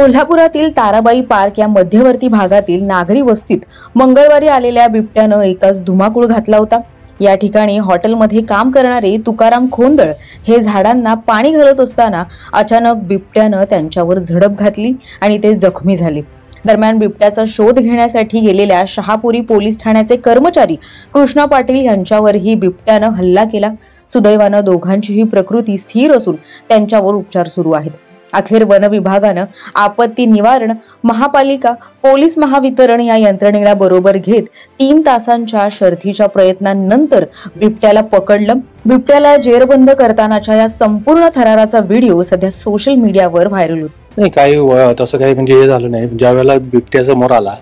कोल्हापुरातील ताराबाई पार्क या मध्यवर्ती भागातील नागरी वस्तीत मंगळवारी आलेल्या बिबट्यानं एकाच धुमाकूळ घातला होता। या ठिकाणी हॉटेलमध्ये काम करणारे तुकाराम खोंदळ हे झाडांना पाणी घालत असताना अचानक बिबट्यानं त्यांच्यावर झडप घातली आणि ते जखमी झाले। दरम्यान बिबट्याचा शोध घेण्यासाठी गेलेल्या शहापुरी पोलीस ठाण्याचे कर्मचारी कृष्णा पाटील यांच्यावरही बिबट्यानं हल्ला केला। सुदैवानं दोघांचीही प्रकृती स्थिर असून त्यांच्यावर उपचार सुरू आहेत। अखेर वन विभागानं आपत्ती निवारण, महापालिका, पोलीस महावितरण या यंत्रणेला बरोबर घेत 3 तासांच्या शर्थीच्या प्रयत्नांनंतर बिबट्याला पकडलं। बिबट्याला जेरबंद करतानाच्या या संपूर्ण थराराचा व्हिडिओ सध्या सोशल मीडियावर व्हायरल होतो। नाही, काही तसं काही म्हणजे हे झालं नाही। ज्यावेळेला बिबट्या समोर आला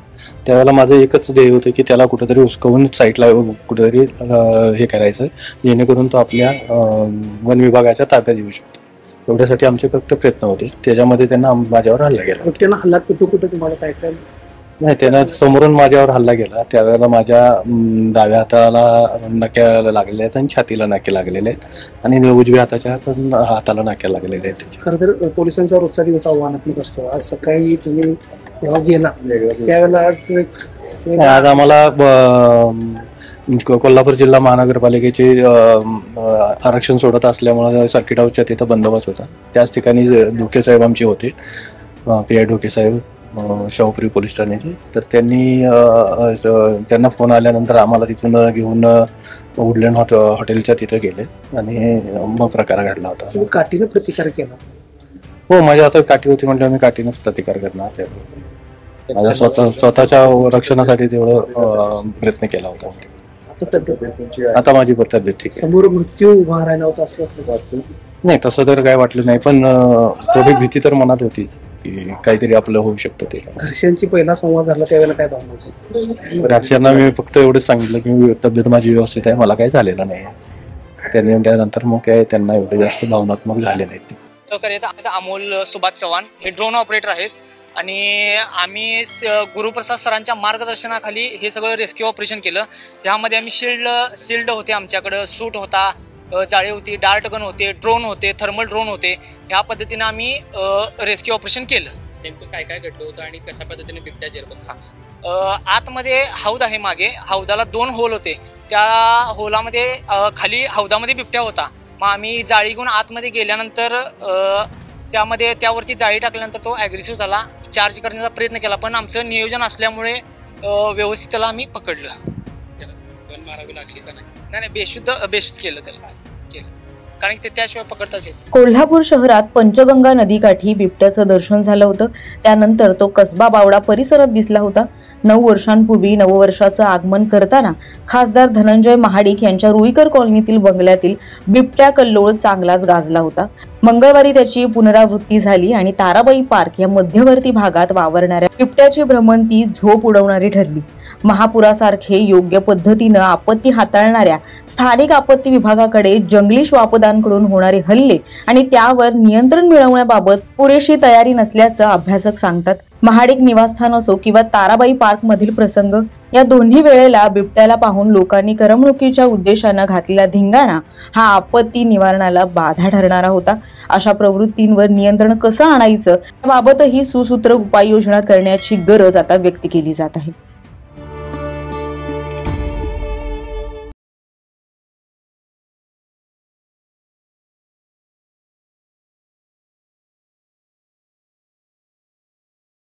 त्यावेळेला माझं एकच ध्येय होतं की त्याला कुठेतरी उचकवून साईडला कुठेतरी हे करायचं, जेणेकरून तो आपल्या वन विभागाच्या ताब्यात येऊ शकतो। एवढ्यासाठी आमचे फक्त प्रयत्न होते। त्याच्यामध्ये त्यांना माझ्यावर हल्ला केला। त्यांना हल्ला कुठे तुम्हाला काय काय नाही, त्यांना समोरून माझ्यावर हल्ला केला। त्यावेळेला माझ्या डाव्या हाताला नाक्या लागलेले आहेत आणि छातीला नाके लागलेले आहेत आणि उजव्या हाताला नाक्या लागलेले आहेत। खरं तर पोलिसांचा रोजचा दिवस आव्हानात्मक असतो। आज सकाळी तुम्ही जेव्हा गेला त्यावेळेला आज आम्हाला कोल्हापूर जिल्हा महानगरपालिकेचे आरक्षण सोडत असल्यामुळे सर्किट हाऊसच्या तिथं बंदोबस्त होता। त्याच ठिकाणी ढोके साहेब आमचे होते, PI ढोके साहेब शाहूपुरी पोलीस ठाण्याचे। तर त्यांना फोन आल्यानंतर आम्हाला तिथून घेऊन वुडलँड हॉटेलच्या तिथं गेले आणि मग प्रकार घडला होता। काठीने प्रतिकार केला? हो, माझ्या हातात काठी होती म्हणजे आम्ही काठीनेच प्रतिकार करणार। माझ्या स्वतःच्या रक्षणासाठी तेवढं प्रयत्न केला होता। आता माझी तब्येत ठीक आहे। समोर मृत्यू उभा राहिला होता असं वाटतं? नाही, तसं तर काय वाटलं नाही, पण थोडी भीती तर मनात होती की काहीतरी आपलं होऊ शकतं। ते घरच्यांची पहिला संवाद झाला त्यावेळेला काय भावना होती? घरच्यांना मी फक्त एवढंच सांगितलं की तब्येत माझी व्यवस्थित आहे, मला काही झालेलं नाही। त्यांनी त्यानंतर मग काय त्यांना एवढे जास्त भावनात्मक झाले नाहीत। अमोल सुभाष चव्हाण हे ड्रोन ऑपरेटर आहेत आणि आम्ही गुरुप्रसाद सरांच्या मार्गदर्शनाखाली हे सगळं रेस्क्यू ऑपरेशन केलं। त्यामध्ये आम्ही शिल्ड होते, आमच्याकडं सूट होता, जाळी होती, डार्ट गन होते, ड्रोन होते, थर्मल ड्रोन होते। ह्या पद्धतीने आम्ही रेस्क्यू ऑपरेशन केलं। नेमकं काय काय घडलं होतं आणि कशा पद्धतीने बिबट्या जेरबंद? आतमध्ये हौद आहे, मागे हौदाला 2 होल होते। त्या होलामध्ये खाली हौदामध्ये बिबट्या होता। मग आम्ही जाळी घेऊन आतमध्ये गेल्यानंतर त्यावरती जाळी टाकल्यानंतर तो ॲग्रेसिव्ह झाला, चार्ज करण्याचा प्रयत्न केला, पण आमचं नियोजन असल्यामुळे व्यवस्थित त्याला आम्ही पकडलं। त्याला गन मारावी लागली का नाही? नाही, बेशुद्ध केलं त्याला, कारण ते त्याशिवाय पकडताच येत। कोल्हापूर शहरात पंचगंगा नदीकाठी बिबट्याचं दर्शन झालं होतं। त्यानंतर तो कसबा बावडा परिसरात दिसला होता। 9 वर्षांपूर्वी नववर्षाचं आगमन करताना खासदार धनंजय महाडिक यांच्या रुईकर कॉलनीतील बंगल्यातील बिबट्या कल्लोळ चांगलाच गाजला होता। मंगळवारी त्याची पुनरावृत्ती झाली आणि ताराबाई पार्क या मध्यवर्ती भागात वावरणाऱ्या बिबट्याची भ्रमंती झोप उडवणारी ठरली। महापुरासारखे योग्य पद्धतीनं आपत्ती हाताळणाऱ्या स्थानिक आपत्ती विभागाकडे जंगली श्वापदांकडून होणारे हल्ले आणि त्यावर नियंत्रण मिळवण्याबाबत पुरेशी तयारी नसल्याचं अभ्यासक सांगतात। महाडिक निवासस्थान असो किंवा ताराबाई पार्क मधील प्रसंग, या दोन्ही वेळेला बिबट्याला पाहून लोकांनी करमणुकीच्या उद्देशानं घातलेला धिंगाणा हा आपत्ती निवारणाला बाधा ठरणारा होता। अशा प्रवृत्तींवर नियंत्रण कसं आणायचं याबाबतही सुसूत्र उपाययोजना करण्याची गरज आता व्यक्त केली जात आहे।